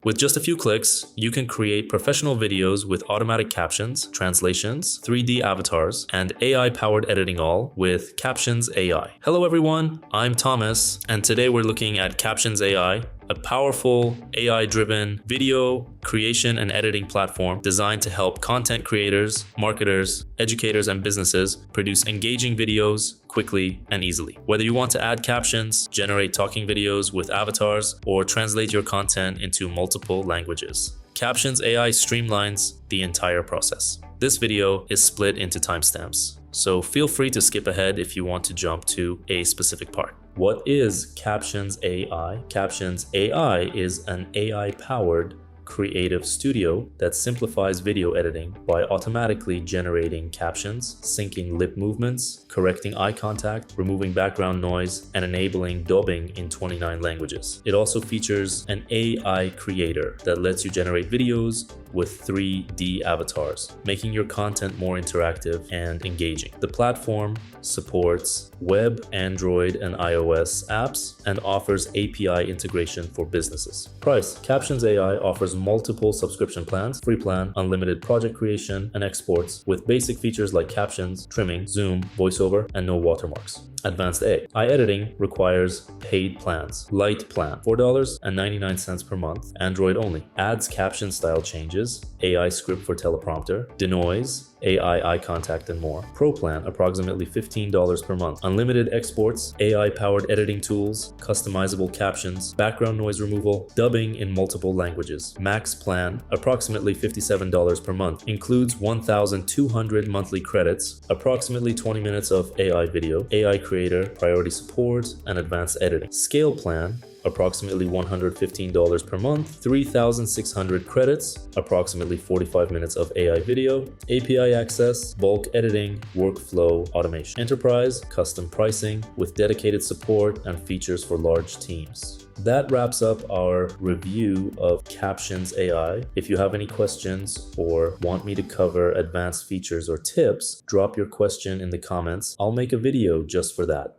With just a few clicks, you can create professional videos with automatic captions, translations, 3D avatars, and AI-powered editing, all with Captions AI. Hello everyone, I'm Thomas, and today we're looking at Captions AI, a powerful AI-driven video creation and editing platform designed to help content creators, marketers, educators, and businesses produce engaging videos quickly and easily. Whether you want to add captions, generate talking videos with avatars, or translate your content into multiple languages, Captions AI streamlines the entire process. This video is split into timestamps, so feel free to skip ahead if you want to jump to a specific part. What is Captions AI? Captions AI is an AI-powered creative studio that simplifies video editing by automatically generating captions, syncing lip movements, correcting eye contact, removing background noise, and enabling dubbing in 29 languages. It also features an AI creator that lets you generate videos with 3D avatars, making your content more interactive and engaging. The platform supports web, Android, and iOS apps and offers API integration for businesses. Price: Captions AI offers multiple subscription plans, free plan, unlimited project creation and exports with basic features like captions, trimming, zoom, voiceover, and no watermarks. Advanced AI editing requires paid plans. Light plan, $4.99 per month, Android only. Adds caption style changes, AI script for teleprompter, denoise, AI eye contact, and more. Pro plan, approximately $15 per month. Unlimited exports, AI-powered editing tools, customizable captions, background noise removal, dubbing in multiple languages. Max plan, approximately $57 per month. Includes 1,200 monthly credits, approximately 20 minutes of AI video, AI creator, priority support, and advanced editing. Scale plan, approximately $115 per month, 3,600 credits, approximately 45 minutes of AI video, API access, bulk editing, workflow automation. Enterprise, custom pricing with dedicated support and features for large teams. That wraps up our review of Captions AI. If you have any questions or want me to cover advanced features or tips, drop your question in the comments. I'll make a video just for that.